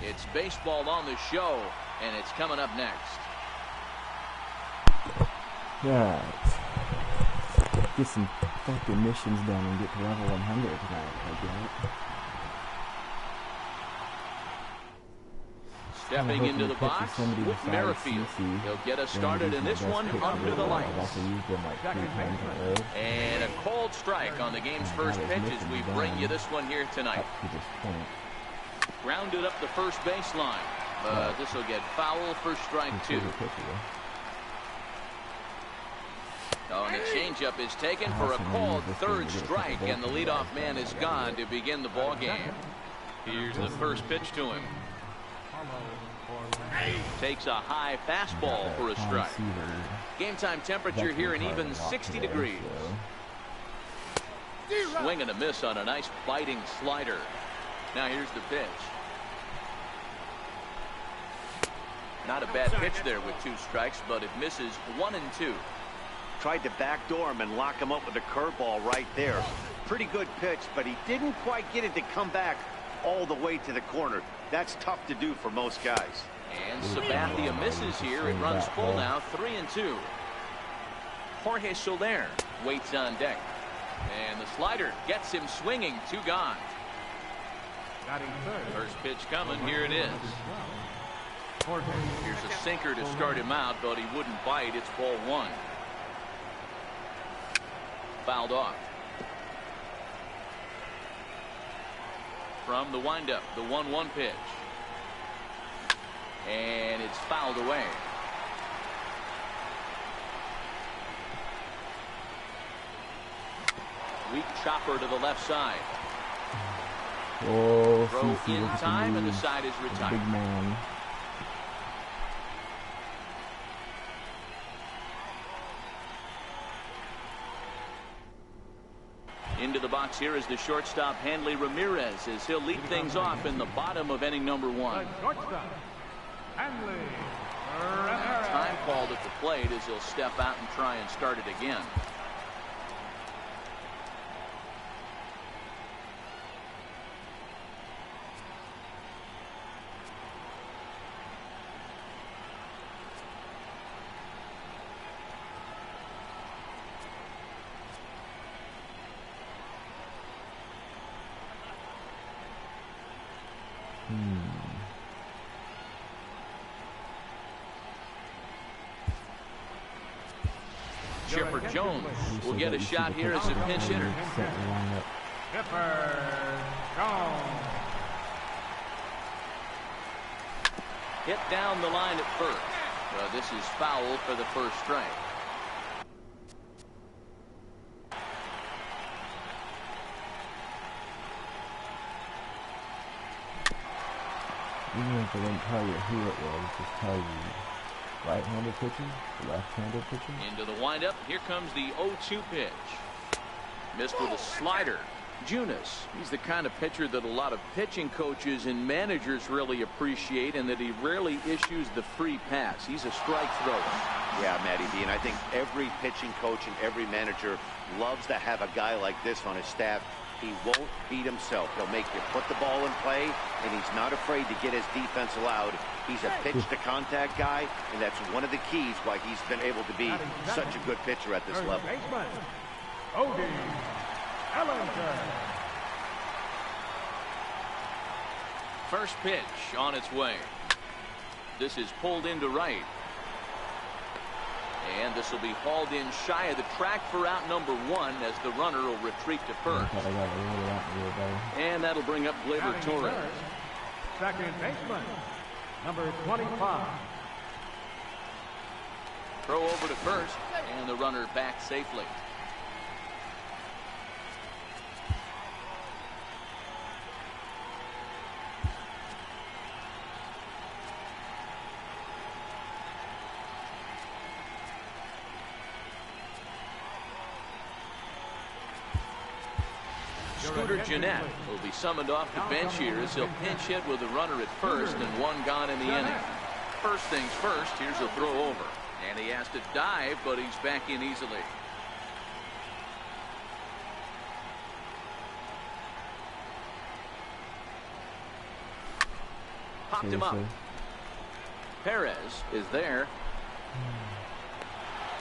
It's baseball on the show, and it's coming up next. Right. Get some fucking missions done and get to level 100 tonight, I get it. Stepping into the box, Merrifield. He'll get us started in this one under the lights. And a cold strike on the game's first pitch as we bring you this one here tonight. Grounded up the first baseline, but this will get foul for strike 2. Oh, and the changeup is taken for a called third strike, and the leadoff man is gone to begin the ball game. Here's the first pitch to him. Takes a high fastball for a strike. Game time temperature here an even 60 degrees. Swing and a miss on a nice biting slider. Now here's the pitch. Not a bad pitch there with 2 strikes, but it misses 1 and 2. Tried to backdoor him and lock him up with a curveball right there. Pretty good pitch, but he didn't quite get it to come back all the way to the corner. That's tough to do for most guys. And Sabathia misses here. It runs full now, 3 and 2. Jorge Soler waits on deck. And the slider gets him swinging. 2 gone. First pitch coming. Here it is. Here's a sinker to start him out, but he wouldn't bite. It's ball 1. Fouled off. From the windup, the 1-1 pitch. And it's fouled away. Weak chopper to the left side. Oh, throw in time, and the side is retired. Big man. Into the box here is the shortstop, Hanley Ramirez, as he'll lead things off in the bottom of inning number 1. Time called at the plate as he'll step out and try and start it again. Chipper Jones will get a shot here as a pinch hitter. Chipper Jones. Hit down the line at first. This is foul for the first strike. Even if they didn't tell you who it was, just tell you right-handed pitching, left-handed pitching. Into the windup. Here comes the 0-2 pitch. Missed with a slider. Junis. He's the kind of pitcher that a lot of pitching coaches and managers really appreciate, and that he rarely issues the free pass. He's a strike thrower. Yeah, Matty B, and I think every pitching coach and every manager loves to have a guy like this on his staff. He won't beat himself. He'll make you put the ball in play, and he's not afraid to get his defense allowed. He's a pitch-to-contact guy, and that's one of the keys why he's been able to be such a good pitcher at this level. First pitch on its way. This is pulled into right. And this will be hauled in shy of the track for out number 1 as the runner will retreat to first. And that'll bring up Gleyber Torres. Second baseman, number 25. Throw over to first, and the runner back safely. Scooter Gennett will be summoned off the bench here as he'll pinch hit with a runner at first and 1 gone in the inning. First things first, here's a throw over. And he has to dive, but he's back in easily. popped him up. Perez is there.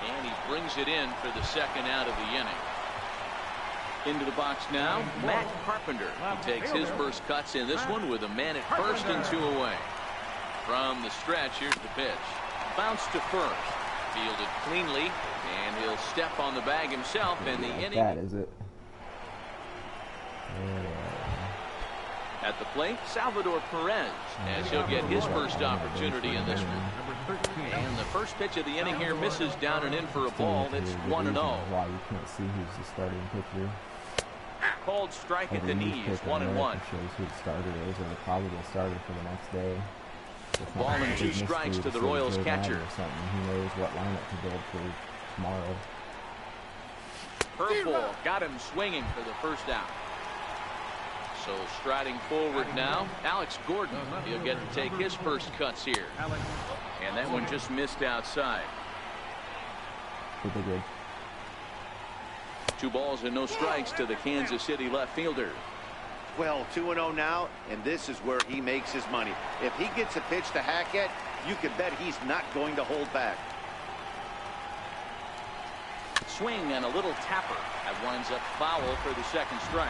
And he brings it in for the second out of the inning. Into the box now, Matt Carpenter. He takes his first cuts in this one with a man at first and 2 away. From the stretch, here's the pitch. Bounce to first. Fielded cleanly, and he'll step on the bag himself, and the inning. That is it. At the plate, Salvador Perez, as he'll get his first opportunity in this one. And the first pitch of the inning here misses down and in for a ball. It's 1-0. Why you can't see who's the starting pitcher. Called strike at the knees, 1-1. Shows who the starter is, or the probable starter for the next day. Ball and 2 strikes to the Royals catcher. Or something. Who knows what lineup to build for tomorrow. Curveball got him swinging for the first out. So striding forward now, Alex Gordon. He'll get to take his first cuts here. And that one just missed outside. Pretty good. 2 balls and no strikes to the Kansas City left fielder. Well, 2-0 now, and this is where he makes his money. If he gets a pitch to hack at, you can bet he's not going to hold back. Swing and a little tapper. That winds up foul for the second strike.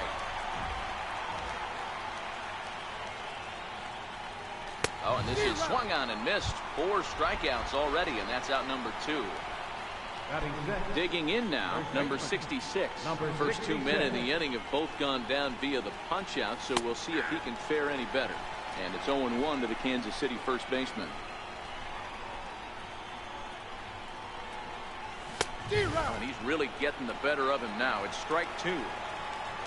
Oh, and this is swung on and missed. 4 strikeouts already, and that's out number 2. Digging in now, number 66. First 2 men in the inning have both gone down via the punch-out, so we'll see if he can fare any better. And it's 0-1 to the Kansas City first baseman. And he's really getting the better of him now. It's strike 2.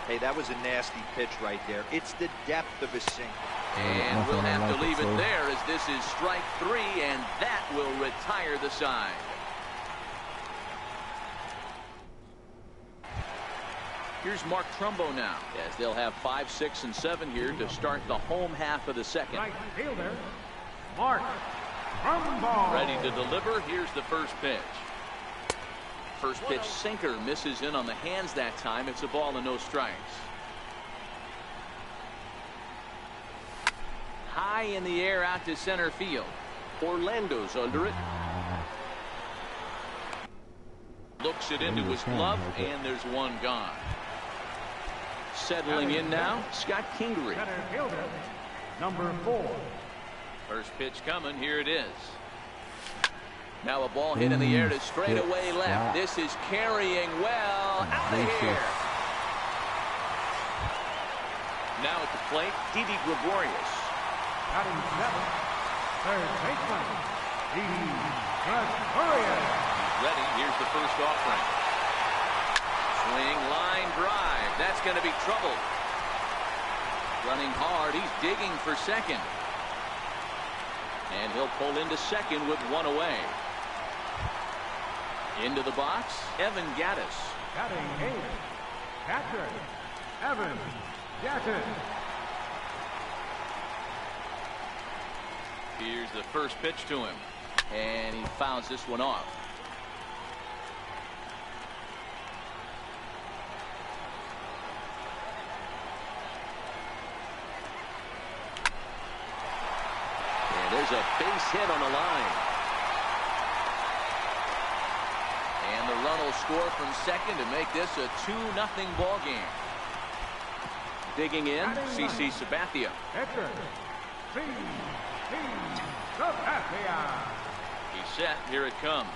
Hey, that was a nasty pitch right there. It's the depth of his sinker. And we'll have to leave it there as this is strike 3, and that will retire the side. Here's Mark Trumbo now, as they'll have 5, 6, and 7 here to start the home half of the second. Right fielder, Mark Trumbo. Ready to deliver. Here's the first pitch. First pitch sinker misses in on the hands that time. It's a ball and no strikes. High in the air out to center field. Orlando's under it. Looks it into his glove, and there's one gone. Settling in now, Scott Kingery. Center fielder, number 4. First pitch coming. Here it is. Now a ball hit in the air to straightaway left. This is carrying well out of here. Now at the plate, Didi Gregorius. Batting 7th, third baseman, Didi Gregorius. He's ready. Here's the first offering. Swing, line drive. That's going to be trouble. Running hard. He's digging for second. And he'll pull into second with 1 away. Into the box, Evan Gattis. Batting 8th, catcher, Evan Gattis. Here's the first pitch to him. And he fouls this one off. And there's a base hit on the line. And the run will score from second to make this a 2-0 ball game. Digging in, CC Sabathia. Pitcher, CC Sabathia. He's set. Here it comes.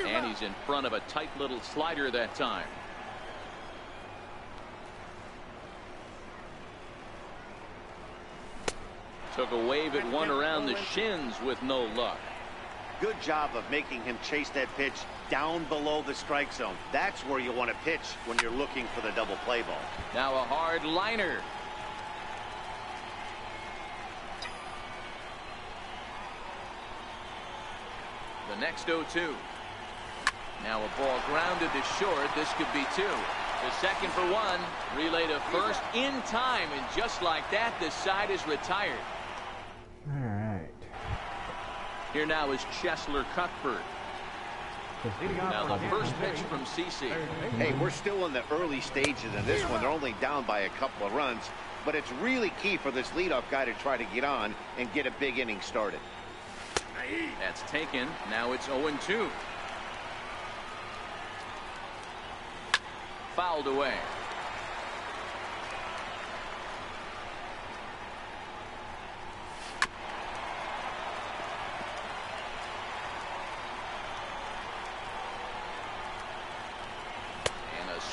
And he's in front of a tight little slider that time. Took a wave at one around the shins with no luck. Good job of making him chase that pitch down below the strike zone. That's where you want to pitch when you're looking for the double play ball. Now a hard liner. The next 0-2. Now a ball grounded to short. This could be 2. The second for 1. Relay to first in time, and just like that, the side is retired. All right. Here now is Cheslor Cuthbert. Now the first pitch from CC. Hey, we're still in the early stages of this one. They're only down by a couple of runs, but it's really key for this leadoff guy to try to get on and get a big inning started. That's taken. Now it's 0-2. Fouled away.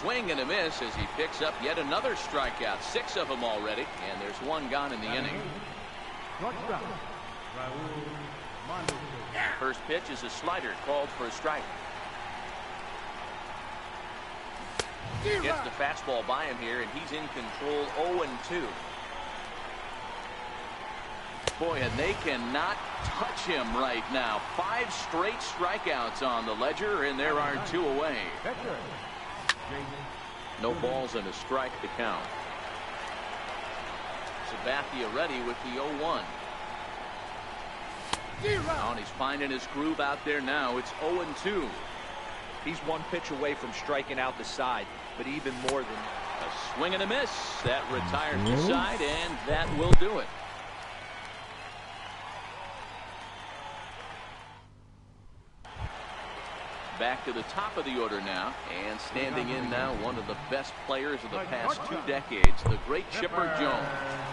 Swing and a miss as he picks up yet another strikeout. 6 of them already, and there's 1 gone in the inning. First pitch is a slider called for a strike. Gets the fastball by him here, and he's in control. 0-2. Boy, and they cannot touch him right now. 5 straight strikeouts on the ledger, and there are 2 away. No balls and a strike to count. Sabathia ready with the 0-1. Oh, and he's finding his groove out there now. It's 0-2. He's 1 pitch away from striking out the side, but even more than a swing and a miss. That retired the side, and that will do it. Back to the top of the order now, and standing in now, one of the best players of the past 2 decades, the great Chipper Jones.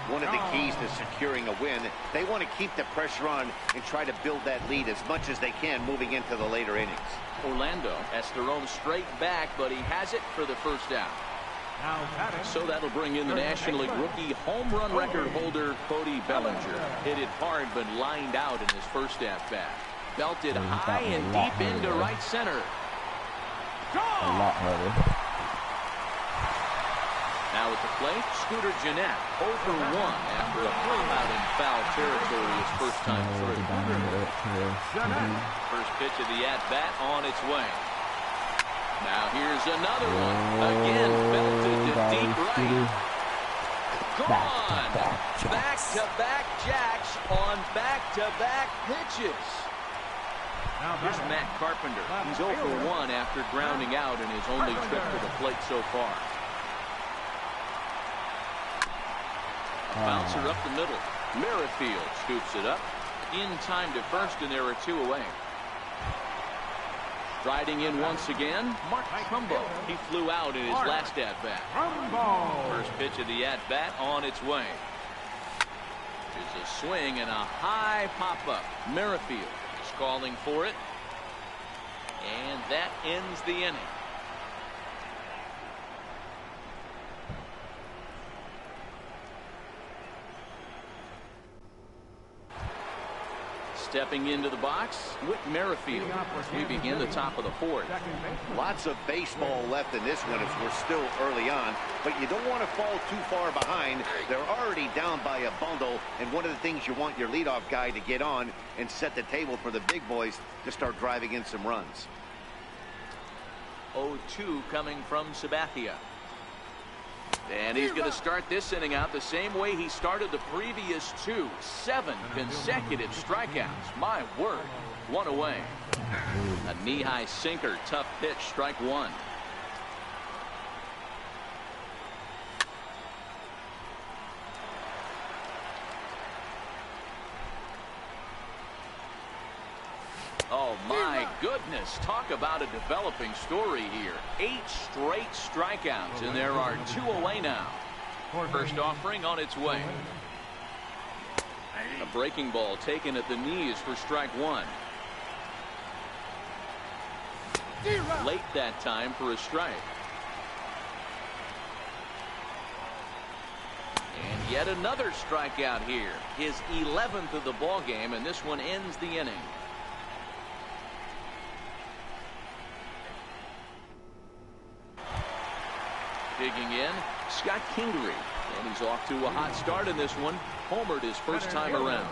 One of the keys to securing a win, they want to keep the pressure on and try to build that lead as much as they can moving into the later innings. Orlando has thrown straight back, but he has it for the first out. So that'll bring in the National League rookie home run record holder, Cody Bellinger. Hit it hard, but lined out in his first at-bat. Belted high and deep into right center. A lot harder. Now at the plate, Scooter Gennett, 0 for 1 after a pop-out in foul territory his first time through. First pitch of the at-bat on its way. Now here's another one. Again, belted to deep right. Gone. Back-to-back jacks on back-to-back pitches. Here's Matt Carpenter. He's 0 for 1 after grounding out in his only trip to the plate so far. A bouncer up the middle. Merrifield scoops it up. In time to first, and there are 2 away. Striding in once again, Mark Trumbo. He flew out in his last at-bat. First pitch of the at-bat on its way. There's a swing and a high pop-up. Merrifield calling for it, and that ends the inning. Stepping into the box, Whit Merrifield as we begin the top of the 4th. Lots of baseball left in this one as we're still early on, but you don't want to fall too far behind. They're already down by a bundle, and one of the things you want your leadoff guy to get on and set the table for the big boys to start driving in some runs. 0-2 coming from Sabathia. And he's going to start this inning out the same way he started the previous 2. 7 consecutive strikeouts. My word. 1 away. A knee-high sinker. Tough pitch. Strike 1. Oh, my goodness. Talk about a developing story here. 8 straight strikeouts, and there are 2 away now. First offering on its way. A breaking ball taken at the knees for strike 1. Late that time for a strike. And yet another strikeout here. His 11th of the ball game, and this one ends the inning. Digging in, Scott Kingery, and he's off to a hot start in this one. Homered his first time around.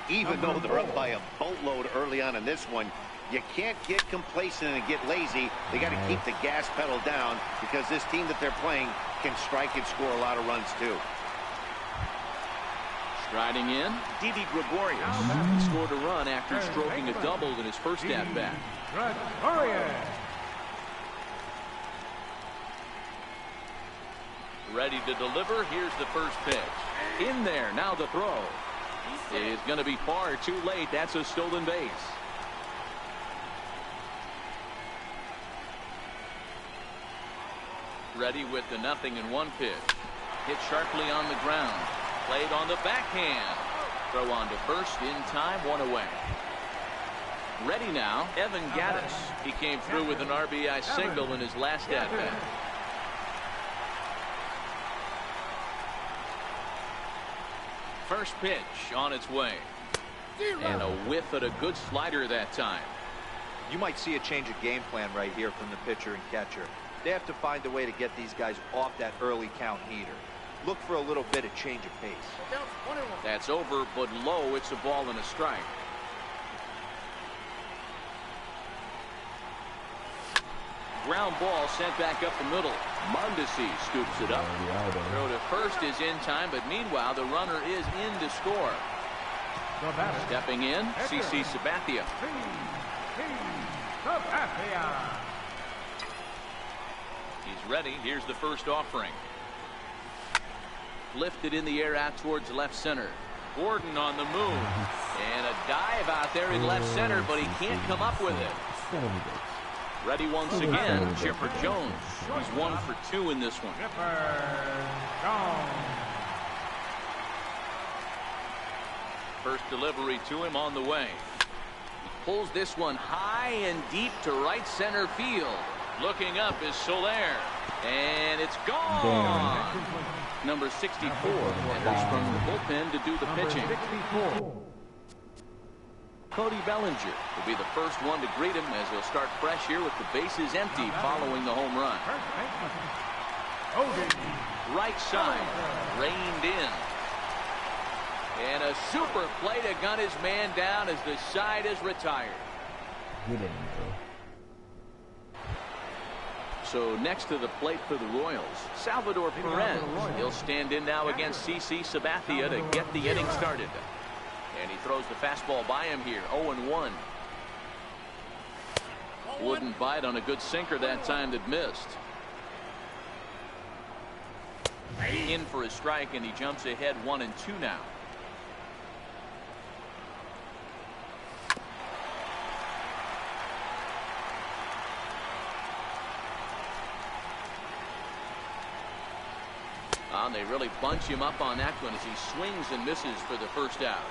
Even though they're up by a boatload early on in this one, you can't get complacent and get lazy. They got to keep the gas pedal down because this team that they're playing can strike and score a lot of runs too. Striding in, Didi Gregorius. He scored a run after stroking a double in his first at-bat. Gregorius. Ready to deliver. Here's the first pitch. In there. Now the throw. Is going to be far too late. That's a stolen base. Ready with the 0-1 pitch. Hit sharply on the ground. Played on the backhand. Throw on to first in time. 1 away. Ready now. Evan Gattis. He came through with an RBI single in his last at-bat. First pitch on its way. And a whiff at a good slider that time. You might see a change of game plan right here from the pitcher and catcher. They have to find a way to get these guys off that early count heater. Look for a little bit of change of pace. That's over, but low. It's a ball and a strike. Ground ball sent back up the middle. Mondesi scoops it up. Throw to first is in time, but meanwhile the runner is in to score. Stepping in, CC Sabathia. He's ready. Here's the first offering. Lifted in the air out towards left center. Gordon on the move. And a dive out there in left center, but he can't come up with it. Ready once again, Chipper Jones. He's 1 for 2 in this one. First delivery to him on the way. He pulls this one high and deep to right center field. Looking up is Soler. And it's gone. Number 64 enters from the bullpen to do the pitching. Cody Bellinger will be the first one to greet him as he'll start fresh here with the bases empty following the home run. Right side, reined in. And a super play to gun his man down as the side is retired. So next to the plate for the Royals, Salvador Perez. He'll stand in now against CC Sabathia to get the inning started. And he throws the fastball by him here. 0-1. Wouldn't bite on a good sinker that time that missed. In for a strike, and he jumps ahead 1-2 now. And they really bunch him up on that one as he swings and misses for the first out.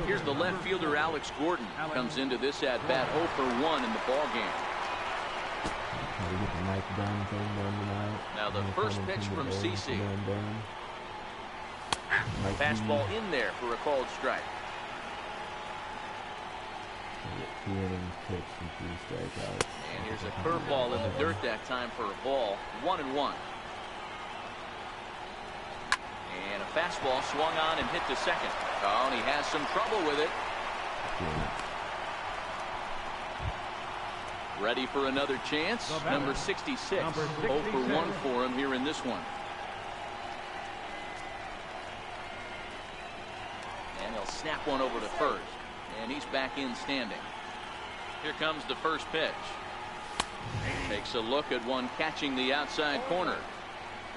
Here's the left fielder, Alex Gordon. Comes into this at-bat 0 for 1 in the ball game. Now the first pitch from CC. Fastball in there for a called strike. And here's a curveball in the dirt that time for a ball. 1-1. And a fastball swung on and hit to second. Oh, and he has some trouble with it. Ready for another chance. Number 66. 0 for 1 for him here in this one. And he'll snap one over to first. And he's back in standing. Here comes the first pitch. Takes a look at one catching the outside corner.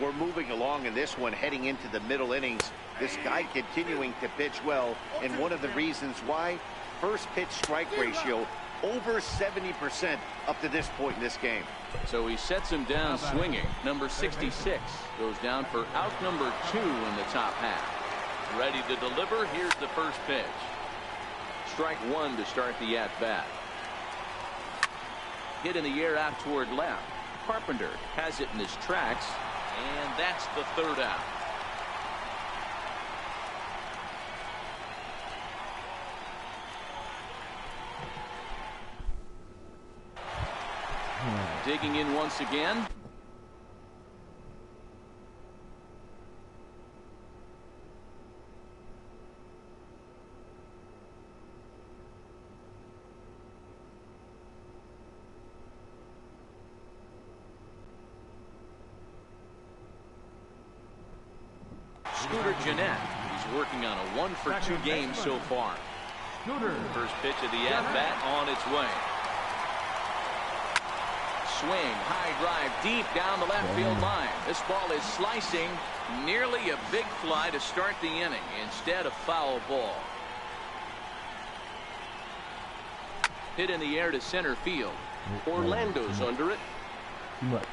We're moving along in this one, heading into the middle innings. This guy continuing to pitch well, and one of the reasons why, first pitch strike ratio over 70% up to this point in this game. So he sets him down swinging. Number 66 goes down for out number 2 in the top half. Ready to deliver. Here's the first pitch. Strike 1 to start the at-bat. Hit in the air out toward left. Carpenter has it in his tracks. And that's the third out. Digging in once again. Scooter Gennett. He's working on a 1 for 2 game so far. First pitch of the at-bat on its way. swing. High drive deep down the left field line. This ball is slicing. Nearly a big fly to start the inning. Instead, a foul ball. Hit in the air to center field. Orlando's under it.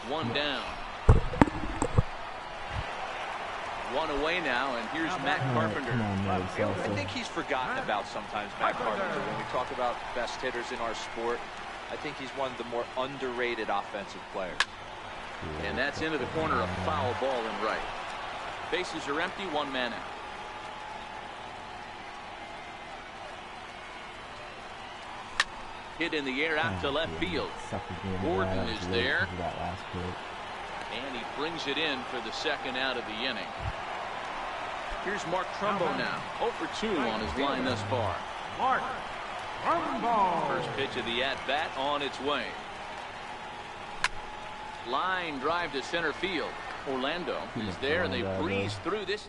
One down. One away now, and here's Matt Carpenter. I think he's forgotten about sometimes, Matt Carpenter. When we talk about best hitters in our sport, I think he's one of the more underrated offensive players. And that's into the corner, a foul ball in right. Bases are empty, one man out. Hit in the air out to left field. Gordon is there. And he brings it in for the second out of the inning. Here's Mark Trumbo now. 0 for 2 on his line thus far. Mark Trumbo. First pitch of the at-bat on its way. Line drive to center field. Orlando is there, and they breeze through this.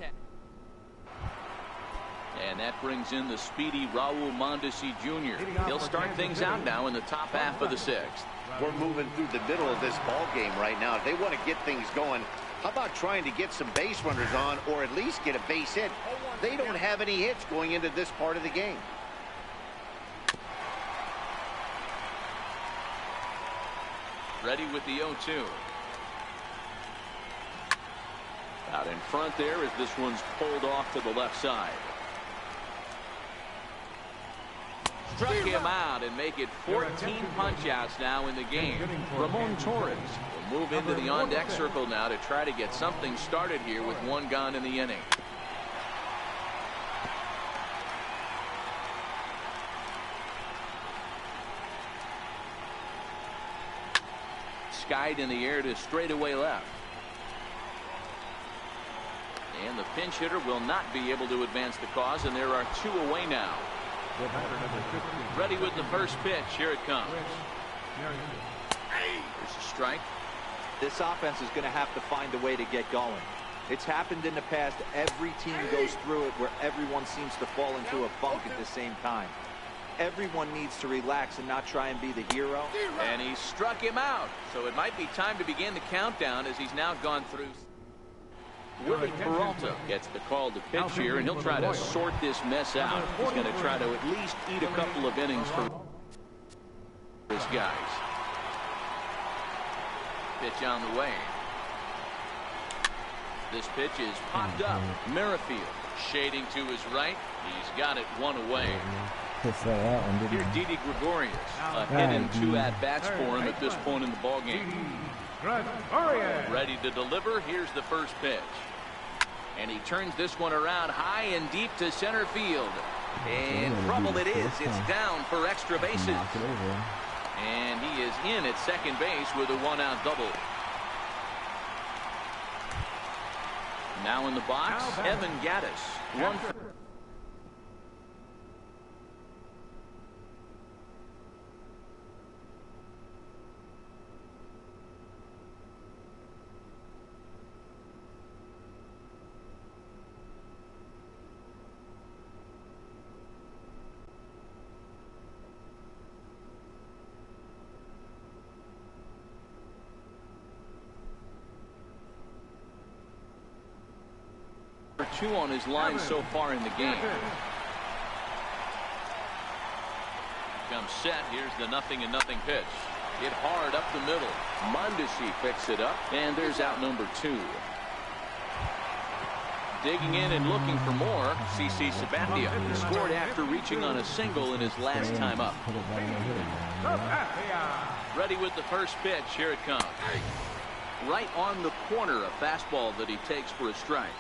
And that brings in the speedy Raul Mondesi Jr. He'll start things out now in the top half of the sixth. We're moving through the middle of this ball game right now. If they want to get things going, how about trying to get some base runners on, or at least get a base hit? They don't have any hits going into this part of the game. Ready with the 0-2. Out in front there as this one's pulled off to the left side. Struck him out and make it 14 punch-outs now in the game. Ramon Torres will move into the on-deck circle now to try to get something started here with one gone in the inning. Skied in the air to straightaway left. And the pinch hitter will not be able to advance the cause, and there are two away now. Ready with the first pitch. Here it comes. There's a strike. This offense is going to have to find a way to get going. It's happened in the past. Every team goes through it where everyone seems to fall into a funk at the same time. Everyone needs to relax and not try and be the hero. And he struck him out. So it might be time to begin the countdown as he's now gone through. Willie Peralta gets the call to pitch here, and he'll try to sort this mess out. He's going to try to at least eat a couple of innings for his guys. Pitch on the way. This pitch is popped up. Merrifield shading to his right. He's got it one away. Here's Didi Gregorius. A hit and two at-bats for him at this point in the ballgame. Ready to deliver. Here's the first pitch. And he turns this one around high and deep to center field. And trouble it is. It's down for extra bases. And he is in at second base with a one-out double. Now in the box, Evan Gattis. One for... two on his line so far in the game. Comes set. Here's the 0-0 pitch. Hit hard up the middle. Mondesi picks it up, and there's out number 2. Digging in and looking for more, CC Sabathia. He scored after reaching on a single in his last time up. Ready with the first pitch. Here it comes. Right on the corner, a fastball that he takes for a strike.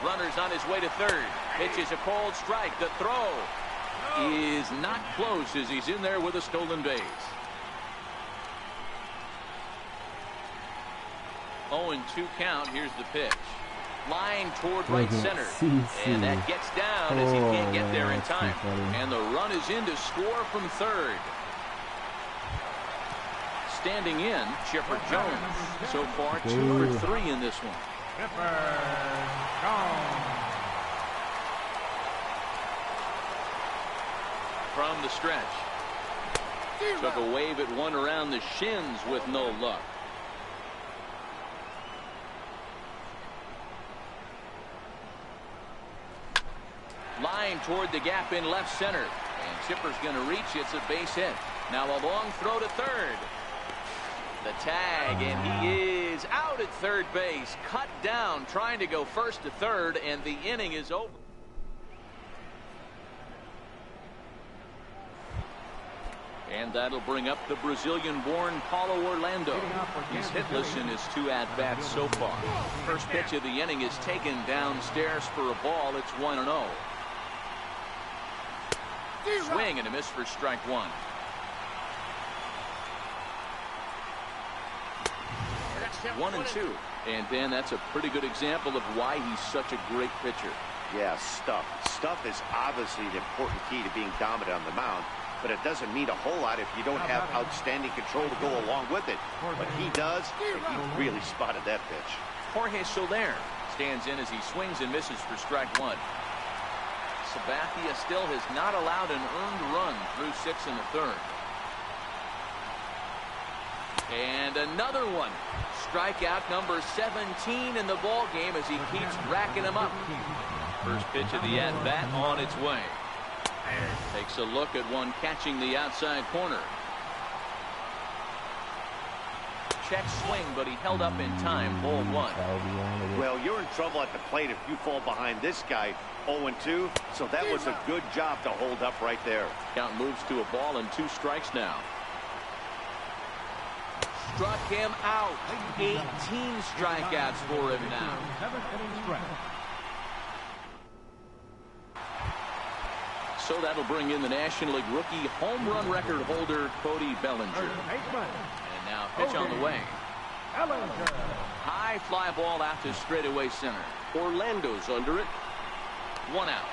Runner's on his way to third. Pitches a cold strike. The throw is not close as he's in there with a stolen base. 0-2 count. Here's the pitch. Line toward right center. And that gets down as he can't get there in time. And the run is in to score from third. Standing in, Chipper Jones. So far, 2 for 3 in this one. From the stretch, Took a wave at one around the shins with no luck. Line toward the gap in left center. And Chipper's going to reach. It's a base hit. Now a long throw to third. The tag, and he is out at third base. Cut down, trying to go first to third, and the inning is over. And that'll bring up the Brazilian-born Paulo Orlando. He's hitless in his 2 at-bats so far. First pitch of the inning is taken downstairs for a ball. It's 1-0. Swing and a miss for strike 1. That's 1-2. And Dan, that's a pretty good example of why he's such a great pitcher. Yeah, stuff. Stuff is obviously the important key to being dominant on the mound, but it doesn't mean a whole lot if you don't have outstanding control to go along with it. But he does, and he really spotted that pitch. Jorge Soler stands in as he swings and misses for strike 1. Sabathia still has not allowed an earned run through 6 in the 3rd. And another one. Strikeout number 17 in the ball game as he keeps racking them up. First pitch of the at-bat on its way. Takes a look at one catching the outside corner. Check swing, but he held up in time. Ball 1. Well, you're in trouble at the plate if you fall behind this guy 0-2, so that was a good job to hold up right there. Count moves to a ball and 2 strikes now. Struck him out. 18 strikeouts for him now. So that'll bring in the National League rookie home run record holder Cody Bellinger. And now pitch on the way. High fly ball out to straightaway center. Orlando's under it. 1 out.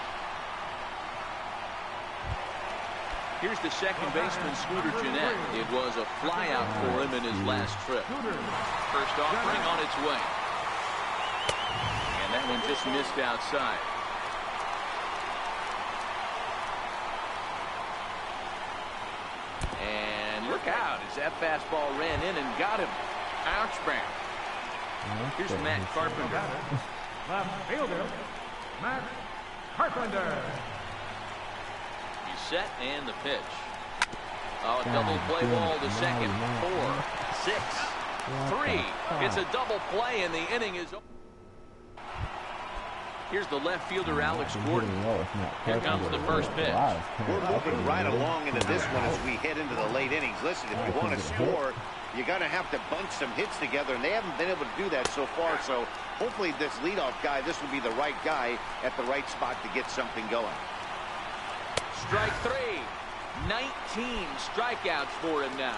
Here's the second baseman, Scooter Gennett. It was a flyout for him in his last trip. First offering on its way. And that one just missed outside. And look out as that fastball ran in and got him. Ouch back. Here's Matt Carpenter. Left fielder, Matt Carpenter. Set and the pitch. Oh, double play ball to second. 4, 6, 3. It's a double play and the inning is over. Here's the left fielder, Alex Gordon. Here comes the first pitch. We're moving right along into this one as we head into the late innings. Listen, if you want to score, you're going to have to bunch some hits together, and they haven't been able to do that so far. So hopefully this leadoff guy, this will be the right guy at the right spot to get something going. Strike 3. 19 strikeouts for him now.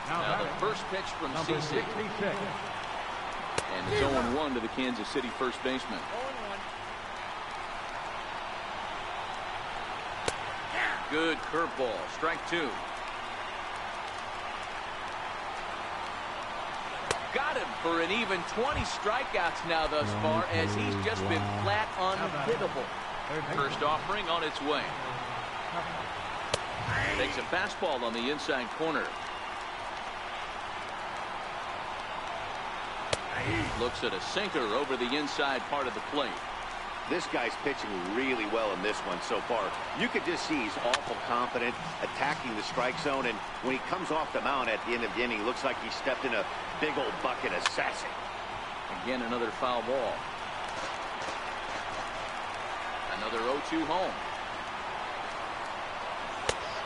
Now the first pitch from CC. And it's 0-1 to the Kansas City first baseman. Good curveball. Strike 2. Got him for an even 20 strikeouts now thus far as he's just been flat unhittable. First offering on its way. Takes a fastball on the inside corner. Looks at a sinker over the inside part of the plate. This guy's pitching really well in this one so far. You could just see he's awful confident, attacking the strike zone, and when he comes off the mound at the end of the inning, looks like he stepped in a big old bucket of sassy. Again, another foul ball. Another 0-2 home.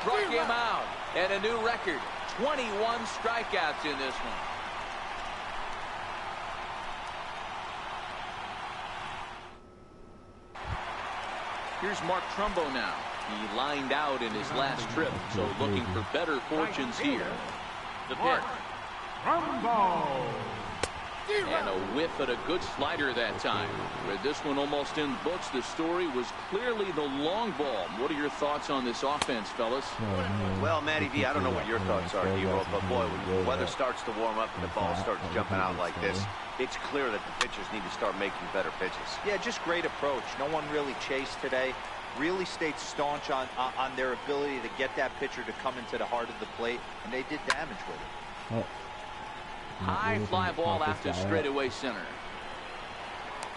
Struck him out, and a new record. 21 strikeouts in this one. Here's Mark Trumbo now. He lined out in his last trip, so looking for better fortunes here. The pitch. Trumbo. And a whiff at a good slider that time. With this one almost in the books, the story was clearly the long ball. What are your thoughts on this offense, fellas? Well, Matty V, I don't know what your thoughts are, Hero, but boy, when the weather starts to warm up and the ball starts jumping out like this, it's clear that the pitchers need to start making better pitches. Yeah, just great approach. No one really chased today. really stayed staunch on their ability to get that pitcher to come into the heart of the plate, and they did damage with it. High fly ball out to straightaway center.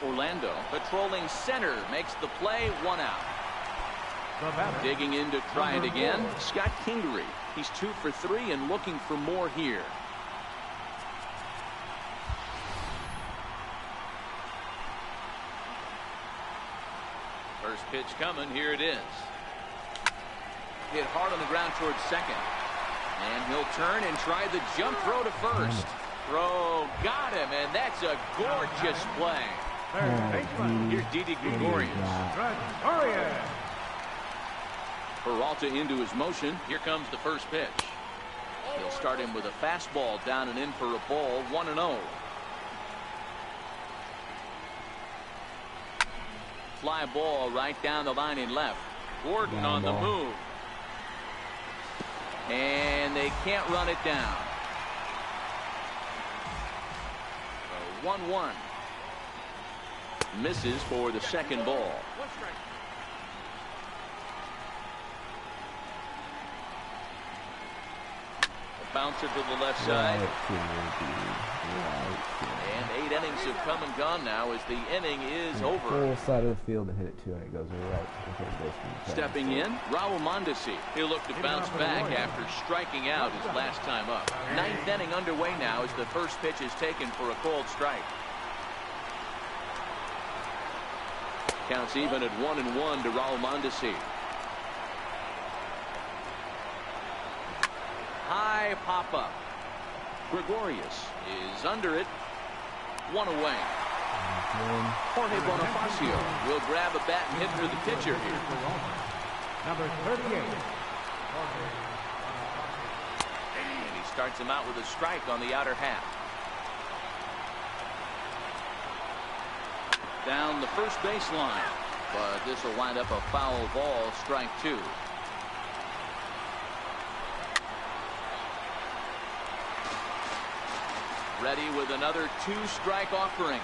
Orlando patrolling center makes the play, 1 out. Digging in to try it again, Scott Kingery. He's 2 for 3 and looking for more here. First pitch coming. Here it is. Hit hard on the ground towards second. And he'll turn and try the jump throw to first. Throw got him, and that's a gorgeous play. Here's Didi Gregorius. Peralta into his motion. Here comes the first pitch. He'll start him with a fastball down and in for a ball, 1-0. Fly ball right down the line in left. Gordon on the move. And they can't run it down. 1-1. Misses for the second ball. A bouncer to the left side. And 8 innings have come and gone now as the inning is over. Full side of the field and hit it 2, and it goes right. Stepping in, Raul Mondesi. He'll look to bounce back after striking out his last time up. 9th inning underway now as the first pitch is taken for a called strike. Counts even at 1-1 to Raul Mondesi. High pop up. Gregorius is under it. 1 away. Jorge Bonifacio will grab a bat and hit for the pitcher here. Number 38. And he starts him out with a strike on the outer half. Down the first baseline, but this will wind up a foul ball, strike 2. Ready with another 2-strike offering.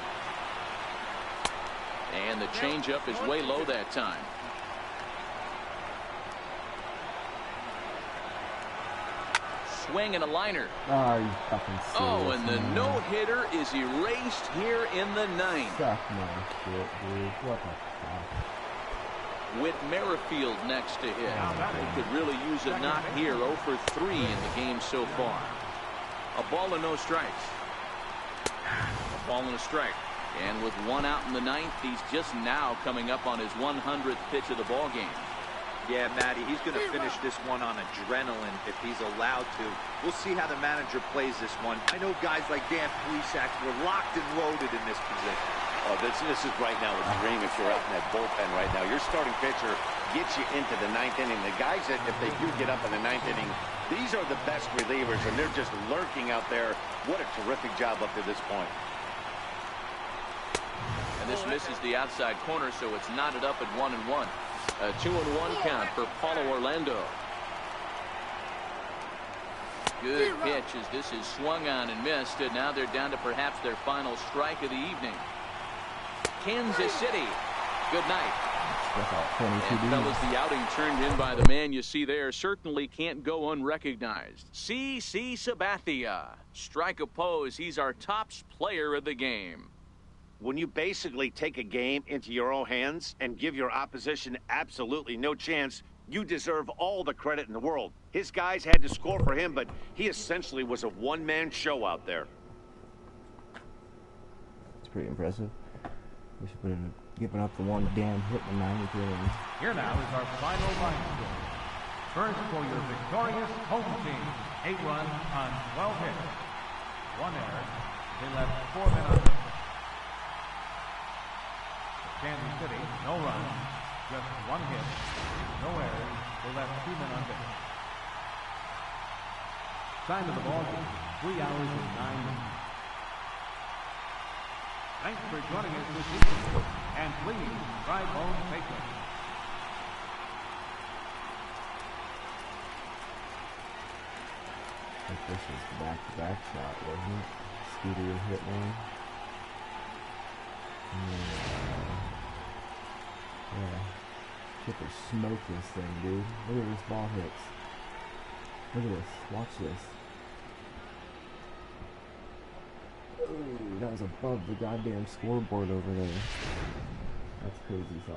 And the changeup is way low that time. Swing and a liner. Oh, you fucking serious, Oh, and the man. no-hitter is erased here in the 9th. Suck my shit, dude. What the fuck? With Merrifield next to hit. They could really use a knock here. 0 for 3 in the game so far. A ball and no strikes. A ball and a strike. And with 1 out in the 9th, he's just now coming up on his 100th pitch of the ball game. Yeah, Matty, he's going to finish this one on adrenaline if he's allowed to. We'll see how the manager plays this one. I know guys like Dan Plesac were locked and loaded in this position. Oh, this is right now a dream if you're out in that bullpen right now. Your starting pitcher gets you into the 9th inning. The guys that, if they do get up in the 9th inning, these are the best relievers, and they're just lurking out there. What a terrific job up to this point. And this misses the outside corner, so it's knotted up at 1-1. A 2-1 count for Paulo Orlando. Good pitch as this is swung on and missed, and now they're down to perhaps their final strike of the evening. Kansas City, good night. And fellas, the outing turned in by the man you see there certainly can't go unrecognized. C.C. Sabathia. Strike a pose. He's our top player of the game. When you basically take a game into your own hands and give your opposition absolutely no chance, you deserve all the credit in the world. His guys had to score for him, but he essentially was a one-man show out there. It's pretty impressive. We should put in giving up the one damn hit in the 9th inning. Here now is our final line score. First for your victorious home team. 8 runs on 12 hits. 1 error. They left 4 men on base. Kansas City, no runs, just 1 hit, no errors. They left 2 men on base. Time of the ball game, 3 hours and 9 minutes. Thanks for joining us this evening, and please drive home safely. I think this is the back-to-back shot, wasn't it? Skeeter hit one. Yeah. Chipper smoke this thing, dude. Look at this ball hits. Look at this. Watch this. Ooh, that was above the goddamn scoreboard over there. That's crazy sauce.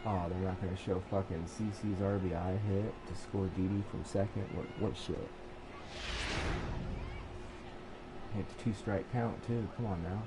Oh, they're not going to show fucking CC's RBI hit to score Didi from second. What shit? Hit the 2-strike count, too. Come on now.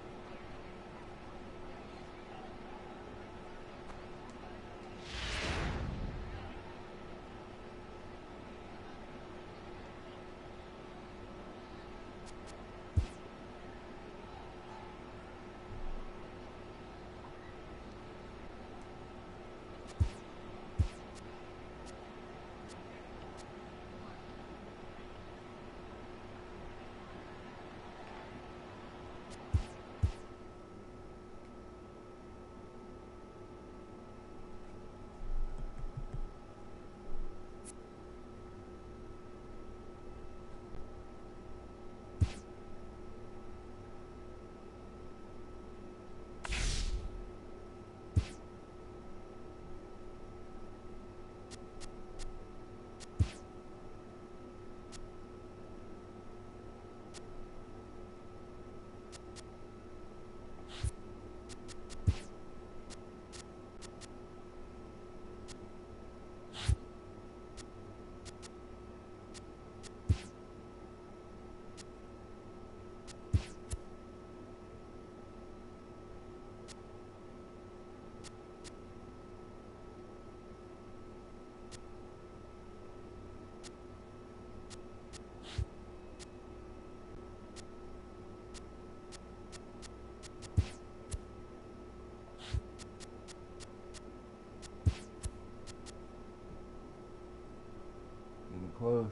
Close.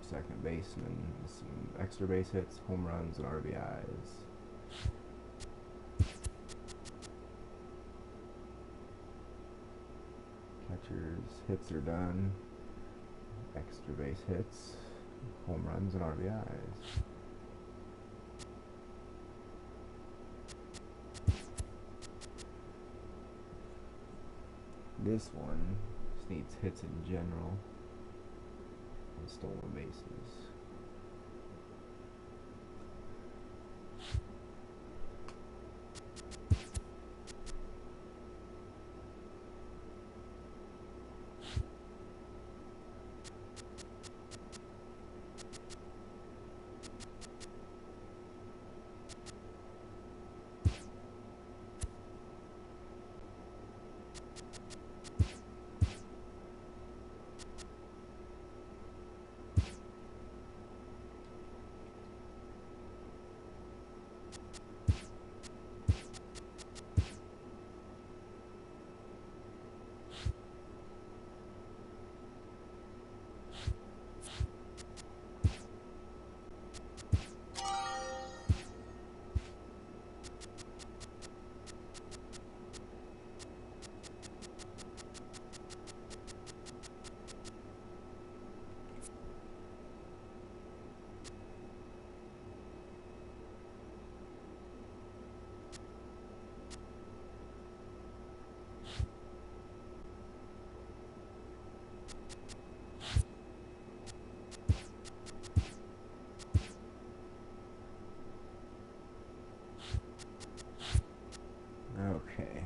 Second baseman, some extra base hits, home runs, and RBIs. Catchers, hits are done. Extra base hits, home runs, and RBIs. This one just needs hits in general. Stolen bases. Okay.